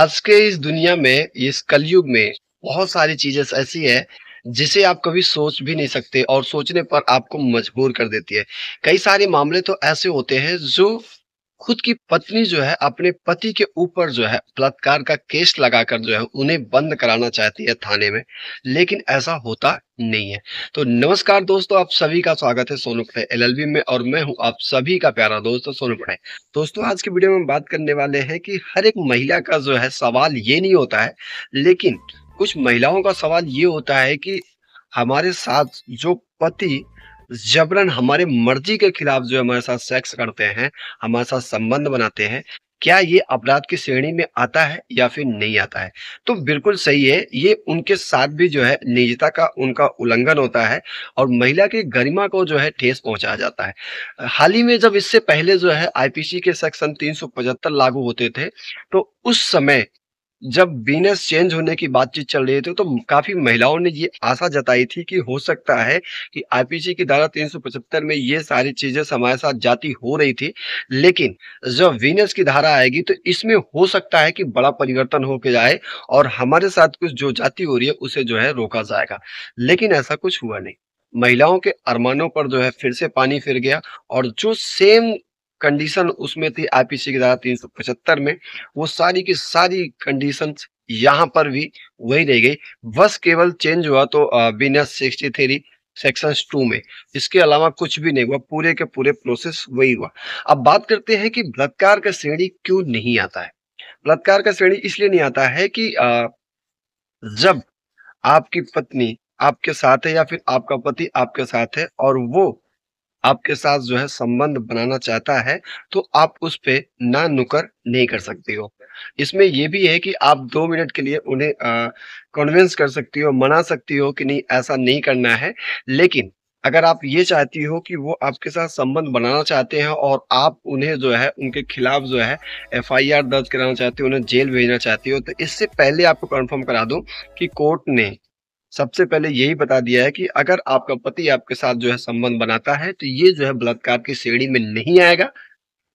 आज के इस दुनिया में, इस कलयुग में बहुत सारी चीजें ऐसी है जिसे आप कभी सोच भी नहीं सकते और सोचने पर आपको मजबूर कर देती है। कई सारे मामले तो ऐसे होते हैं जो खुद की पत्नी जो है अपने पति के ऊपर जो है बलात्कार का केस लगाकर जो है उन्हें बंद कराना चाहती है थाने में, लेकिन ऐसा होता नहीं है। तो नमस्कार दोस्तों, आप सभी का स्वागत है सोनू पढ़े एलएलबी में और मैं हूं आप सभी का प्यारा दोस्त सोनू पढ़े। दोस्तों, आज की वीडियो में बात करने वाले हैं कि हर एक महिला का जो है सवाल ये नहीं होता है, लेकिन कुछ महिलाओं का सवाल ये होता है कि हमारे साथ जो पति जबरन हमारे मर्जी के खिलाफ जो हमारे साथ सेक्स करते हैं, हमारे साथ संबंध बनाते हैं, क्या ये अपराध की श्रेणी में आता है या फिर नहीं आता है? तो बिल्कुल सही है, ये उनके साथ भी जो है निजता का उनका उल्लंघन होता है और महिला की गरिमा को जो है ठेस पहुंचाया जाता है। हाल ही में जब इससे पहले जो है आईपीसी के सेक्शन 375 लागू होते थे, तो उस समय जब बीनस चेंज होने की बातचीत चल रही थी, तो काफी महिलाओं ने ये आशा जताई थी कि हो सकता है कि आईपीसी की धारा 375 में ये सारी चीजें हमारे साथ जाती हो रही थी, लेकिन जब वीनस की धारा आएगी तो इसमें हो सकता है कि बड़ा परिवर्तन होके जाए और हमारे साथ कुछ जो जाति हो रही है उसे जो है रोका जाएगा। लेकिन ऐसा कुछ हुआ नहीं। महिलाओं के अरमानों पर जो है फिर से पानी फिर गया और जो सेम कंडीशन उसमें थी आईपीसी की धारा 375 में, वो सारी की सारी कंडीशंस यहाँ पर भी वही रह गई। बस केवल चेंज हुआ तो बीनस 63 सेक्शन 2 में, इसके अलावा कुछ भी नहीं हुआ, पूरे के पूरे प्रोसेस वही हुआ। अब बात करते हैं कि बलात्कार का श्रेणी क्यों नहीं आता है। बलात्कार का श्रेणी इसलिए नहीं आता है कि जब आपकी पत्नी आपके साथ है या फिर आपका पति आपके साथ है और वो आपके साथ जो है संबंध बनाना चाहता है, तो आप उस पे ना नुक्कर नहीं कर सकती हो। इसमें ये भी है कि आप 2 मिनट के लिए उन्हें कन्विंस कर सकती हो, मना सकती हो कि नहीं ऐसा नहीं करना है। लेकिन अगर आप ये चाहती हो कि वो आपके साथ संबंध बनाना चाहते हैं और आप उन्हें जो है उनके खिलाफ जो है एफआईआर दर्ज कराना चाहती हो, उन्हें जेल भेजना चाहती हो, तो इससे पहले आपको कन्फर्म करा दूं कि कोर्ट ने सबसे पहले यही बता दिया है कि अगर आपका पति आपके साथ जो है संबंध बनाता है तो ये जो है बलात्कार की श्रेणी में नहीं आएगा,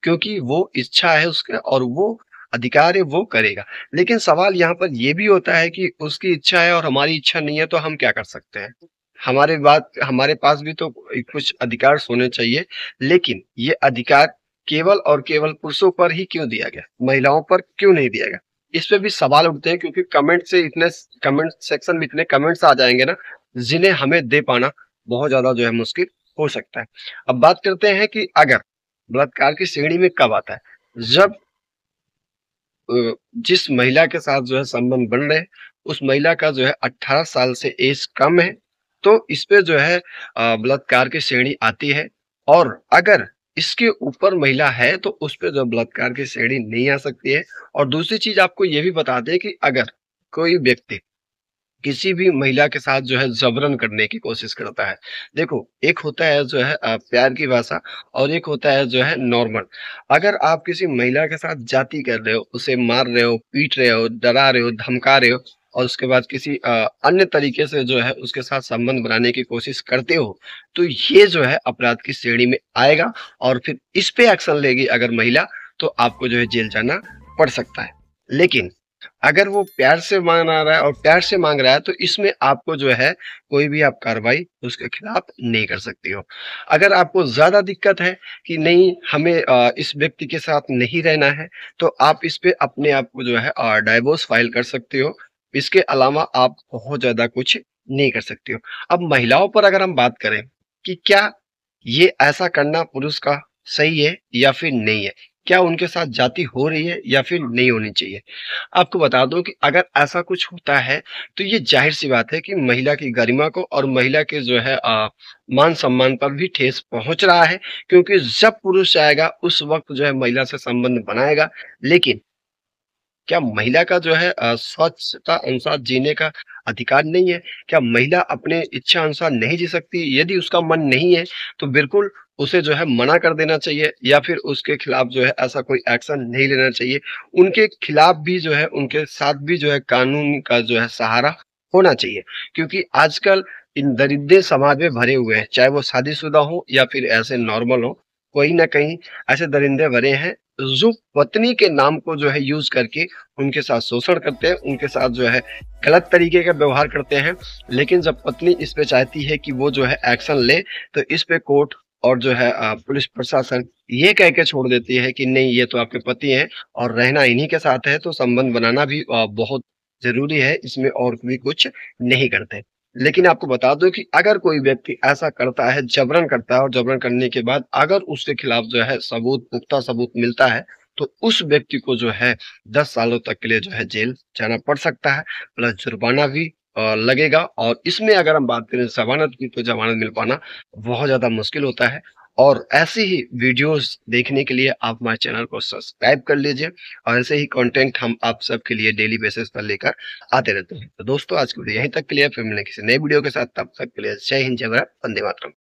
क्योंकि वो इच्छा है उसका और वो अधिकार है, वो करेगा। लेकिन सवाल यहाँ पर ये भी होता है कि उसकी इच्छा है और हमारी इच्छा नहीं है, तो हम क्या कर सकते हैं? हमारे पास भी तो कुछ अधिकार होने चाहिए, लेकिन ये अधिकार केवल और केवल पुरुषों पर ही क्यों दिया गया, महिलाओं पर क्यों नहीं दिया गया? इस पे भी सवाल उठते हैं, क्योंकि कमेंट सेक्शन में इतने कमेंट्स आ जाएंगे ना, जिन्हें हमें दे पाना बहुत ज्यादा जो है मुश्किल हो सकता है। अब बात करते हैं कि अगर बलात्कार की श्रेणी में कब आता है, जब जिस महिला के साथ जो है संबंध बन रहे हैं उस महिला का जो है 18 साल से एज कम है, तो इस पे जो है बलात्कार की श्रेणी आती है। और अगर इसके ऊपर महिला है तो उस पे जो बलात्कार की श्रेणी नहीं आ सकती है। और दूसरी चीज आपको ये भी बता दें कि अगर कोई व्यक्ति किसी भी महिला के साथ जो है जबरन करने की कोशिश करता है, देखो एक होता है जो है प्यार की भाषा और एक होता है जो है नॉर्मल। अगर आप किसी महिला के साथ जाति कर रहे हो, उसे मार रहे हो, पीट रहे हो, डरा रहे हो, धमका रहे हो और उसके बाद किसी अन्य तरीके से जो है उसके साथ संबंध बनाने की कोशिश करते हो, तो ये जो है अपराध की श्रेणी में आएगा और फिर इस पे एक्शन लेगी अगर महिला, तो आपको जो है जेल जाना पड़ सकता है। लेकिन अगर वो प्यार से मांग रहा है और प्यार से मांग रहा है, तो इसमें आपको जो है कोई भी आप कार्रवाई उसके खिलाफ नहीं कर सकती हो। अगर आपको ज्यादा दिक्कत है कि नहीं हमें इस व्यक्ति के साथ नहीं रहना है, तो आप इस पे अपने आप को जो है डाइवोर्स फाइल कर सकते हो। इसके अलावा आप बहुत ज्यादा कुछ नहीं कर सकती हो। अब महिलाओं पर अगर हम बात करें कि क्या ये ऐसा करना पुरुष का सही है या फिर नहीं है, क्या उनके साथ जाति हो रही है या फिर नहीं होनी चाहिए, आपको बता दूं कि अगर ऐसा कुछ होता है तो ये जाहिर सी बात है कि महिला की गरिमा को और महिला के जो है मान सम्मान पर भी ठेस पहुंच रहा है, क्योंकि जब पुरुष आएगा उस वक्त जो है महिला से संबंध बनाएगा। लेकिन क्या महिला का जो है स्वच्छता अनुसार जीने का अधिकार नहीं है? क्या महिला अपने इच्छा अनुसार नहीं जी सकती? यदि उसका मन नहीं है तो बिल्कुल उसे जो है मना कर देना चाहिए या फिर उसके खिलाफ जो है ऐसा कोई एक्शन नहीं लेना चाहिए। उनके खिलाफ भी जो है, उनके साथ भी जो है कानून का जो है सहारा होना चाहिए, क्योंकि आजकल इन दरिद्र समाज में भरे हुए हैं, चाहे वो शादीशुदा हो या फिर ऐसे नॉर्मल हो, कोई ना कहीं ऐसे दरिंदे भरे हैं जो पत्नी के नाम को जो है यूज करके उनके साथ शोषण करते हैं, उनके साथ जो है गलत तरीके का व्यवहार करते हैं। लेकिन जब पत्नी इस पे चाहती है कि वो जो है एक्शन ले, तो इस पे कोर्ट और जो है पुलिस प्रशासन ये कह के छोड़ देती है कि नहीं, ये तो आपके पति हैं और रहना इन्हीं के साथ है, तो संबंध बनाना भी बहुत जरूरी है, इसमें और भी कुछ नहीं करते। लेकिन आपको बता दूं कि अगर कोई व्यक्ति ऐसा करता है, जबरन करता है, और जबरन करने के बाद अगर उसके खिलाफ जो है सबूत, पुख्ता सबूत मिलता है, तो उस व्यक्ति को जो है 10 सालों तक के लिए जो है जेल जाना पड़ सकता है, प्लस जुर्माना भी लगेगा। और इसमें अगर हम बात करें जमानत की, तो जमानत मिल पाना बहुत ज्यादा मुश्किल होता है। और ऐसी ही वीडियोस देखने के लिए आप हमारे चैनल को सब्सक्राइब कर लीजिए, और ऐसे ही कंटेंट हम आप सबके लिए डेली बेसिस पर लेकर आते रहते हैं। तो दोस्तों, आज की वीडियो यहीं तक के लिए, फिर मिलेंगे किसी नए वीडियो के साथ। तब तक के लिए जय हिंद, जय भारत, वंदे मातरम।